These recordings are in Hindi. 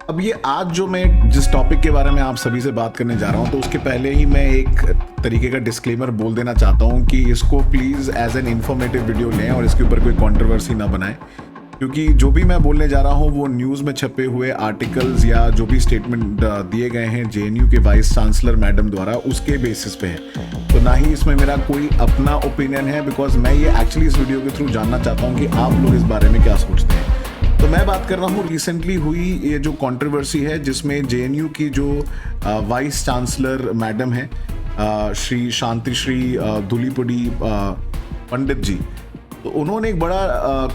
अब ये आज जो मैं जिस टॉपिक के बारे में आप सभी से बात करने जा रहा हूँ, तो उसके पहले ही मैं एक तरीके का डिस्क्लेमर बोल देना चाहता हूँ कि इसको please as an informative video लें और इसके ऊपर कोई कंट्रोवर्सी ना बनाएं, क्योंकि जो भी मैं बोलने जा रहा हूँ वो न्यूज़ में छपे हुए आर्टिकल्स या जो भी स्टेटमेंट दिए गए हैं जेएनयू के वाइस चांसलर मैडम द्वारा, उसके बेसिस पे है। तो ना ही इसमें मेरा कोई अपना ओपिनियन है, बिकॉज मैं ये एक्चुअली इस वीडियो के थ्रू जानना चाहता हूँ कि आप लोग इस बारे में क्या सोचते हैं। तो मैं बात कर रहा हूँ रिसेंटली हुई ये जो कंट्रोवर्सी है, जिसमें जेएनयू की जो वाइस चांसलर मैडम है श्री शांतिश्री धुलीपड़ी पंडित जी, तो उन्होंने एक बड़ा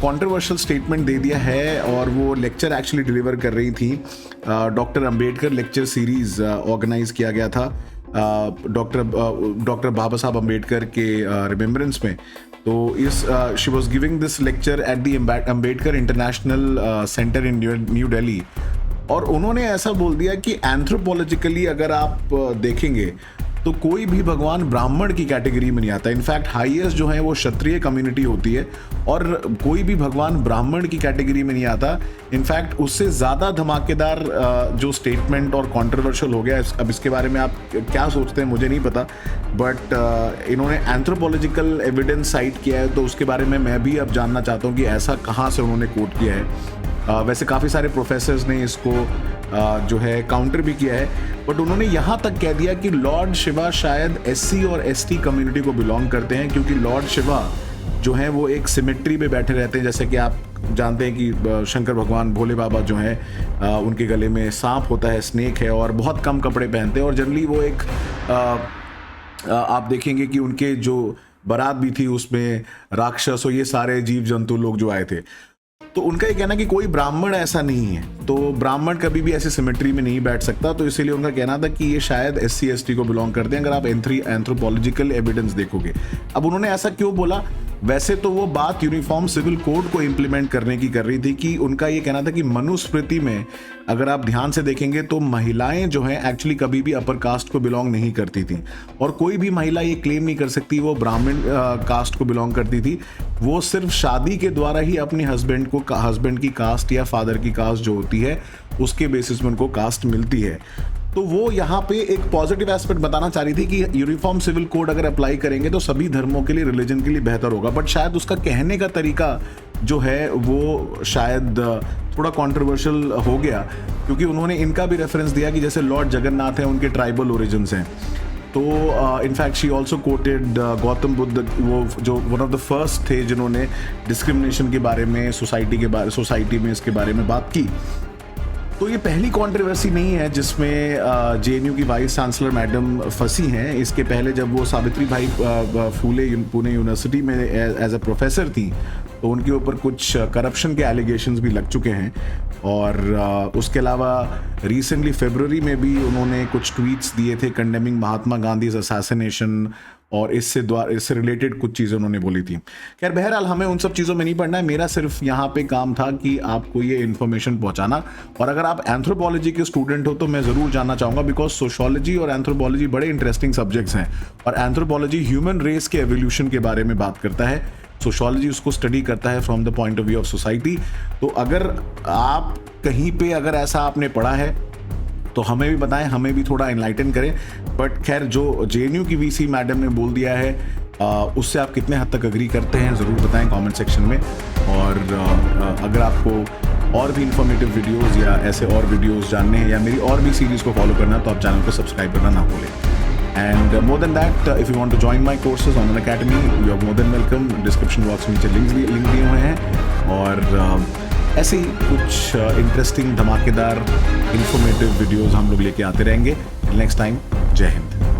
कंट्रोवर्शियल स्टेटमेंट दे दिया है। और वो लेक्चर एक्चुअली डिलीवर कर रही थी, doctor Ambedkar lecture series organise किया गया था डॉक्टर बाबा साहब अंबेडकर के रिमेम्बरेंस में। तो इस she was giving this lecture at the Ambedkar international centre in new Delhi. और उन्होंने ऐसा बोल दिया कि एंथ्रोपोलॉजिकली अगर आप देखेंगे तो कोई भी भगवान ब्राह्मण की कैटेगरी में नहीं आता। इनफैक्ट हाईएस्ट जो है वो क्षत्रिय कम्युनिटी होती है, और कोई भी भगवान ब्राह्मण की कैटेगरी में नहीं आता। इनफैक्ट उससे ज़्यादा धमाकेदार जो स्टेटमेंट और कंट्रोवर्शियल हो गया, अब इसके बारे में आप क्या सोचते हैं मुझे नहीं पता, बट इन्होंने एंथ्रोपोलॉजिकल एविडेंस साइट किया है, तो उसके बारे में मैं भी अब जानना चाहता हूँ कि ऐसा कहाँ से उन्होंने कोट किया है। वैसे काफ़ी सारे प्रोफेसर्स ने इसको जो है काउंटर भी किया है, बट उन्होंने यहाँ तक कह दिया कि लॉर्ड शिवा शायद एससी और एसटी कम्युनिटी को बिलोंग करते हैं, क्योंकि लॉर्ड शिवा जो हैं वो एक सिमेट्री पे बैठे रहते हैं। जैसे कि आप जानते हैं कि शंकर भगवान भोले बाबा जो हैं उनके गले में सांप होता है, स्नेक है, और बहुत कम कपड़े पहनते हैं। और जनरली वो एक आप देखेंगे कि उनके जो बारात भी थी उसमें राक्षस और ये सारे जीव जंतु लोग जो आए थे। तो उनका ये कहना कि कोई ब्राह्मण ऐसा नहीं है, तो ब्राह्मण कभी भी ऐसे सिमेट्री में नहीं बैठ सकता। तो इसीलिए उनका कहना था कि ये शायद एससी एसटी को बिलोंग करते हैं, अगर आप एंथ्रोपोलॉजिकल एविडेंस देखोगे। अब उन्होंने ऐसा क्यों बोला? वैसे तो वो बात यूनिफॉर्म सिविल कोड को इम्प्लीमेंट करने की कर रही थी, कि उनका ये कहना था कि मनुस्मृति में अगर आप ध्यान से देखेंगे तो महिलाएं जो हैं एक्चुअली कभी भी अपर कास्ट को बिलोंग नहीं करती थी, और कोई भी महिला ये क्लेम नहीं कर सकती वो ब्राह्मण कास्ट को बिलोंग करती थी। वो सिर्फ शादी के द्वारा ही अपने हस्बैंड की कास्ट या फादर की कास्ट जो होती है उसके बेसिस में उनको कास्ट मिलती है। तो वो यहाँ पे एक पॉजिटिव एस्पेक्ट बताना चाह रही थी कि यूनिफॉर्म सिविल कोड अगर अप्लाई करेंगे तो सभी धर्मों के लिए, रिलीजन के लिए बेहतर होगा। बट शायद उसका कहने का तरीका जो है वो शायद थोड़ा कंट्रोवर्शियल हो गया, क्योंकि उन्होंने इनका भी रेफरेंस दिया कि जैसे लॉर्ड जगन्नाथ हैं, उनके ट्राइबल ओरिजिन्स हैं। तो in fact she also coated Gautam Buddha, वो जो वन ऑफ द फर्स्ट थे जिन्होंने डिस्क्रिमिनेशन के बारे में सोसाइटी में इसके बारे में बात की। तो ये पहली कंट्रोवर्सी नहीं है जिसमें जेएनयू की वाइस चांसलर मैडम फंसी हैं। इसके पहले जब वो सावित्री भाई फूले पुणे यूनिवर्सिटी में एज अ प्रोफेसर थी, तो उनके ऊपर कुछ करप्शन के एलिगेशंस भी लग चुके हैं। और उसके अलावा रिसेंटली फरवरी में भी उन्होंने कुछ ट्वीट्स दिए थे कंडेमिंग महात्मा गांधी असैसिनेशन, और इससे रिलेटेड कुछ चीज़ें उन्होंने बोली थी। खैर बहरहाल हमें उन सब चीज़ों में नहीं पढ़ना है, मेरा सिर्फ यहाँ पे काम था कि आपको ये इन्फॉर्मेशन पहुँचाना। और अगर आप एंथ्रोपोलॉजी के स्टूडेंट हो तो मैं ज़रूर जानना चाहूँगा, बिकॉज सोशोलॉजी और एंथ्रोपोलॉजी बड़े इंटरेस्टिंग सब्जेक्ट्स हैं, और एंथ्रोपोलॉजी ह्यूमन रेस के एवोल्यूशन के बारे में बात करता है, सोशोलॉजी उसको स्टडी करता है from the point of view of society. तो अगर आप कहीं पे अगर ऐसा आपने पढ़ा है तो हमें भी बताएं, हमें भी थोड़ा एनलाइटन करें। बट खैर जो जेएनयू की वीसी मैडम ने बोल दिया है उससे आप कितने हद तक अग्री करते हैं ज़रूर बताएं कमेंट सेक्शन में। और अगर आपको और भी इंफॉर्मेटिव वीडियोस या ऐसे और वीडियोस जानने हैं या मेरी और भी सीरीज़ को फॉलो करना है, तो आप चैनल को सब्सक्राइब करना ना भूलें। And more than that, if you want to join my courses on Unacademy, you are more than welcome. Description box में नीचे लिंक दिए हुए हैं, और ऐसे ही कुछ इंटरेस्टिंग धमाकेदार इंफॉर्मेटिव वीडियोस हम लोग लेके आते रहेंगे। नेक्स्ट टाइम, जय हिंद।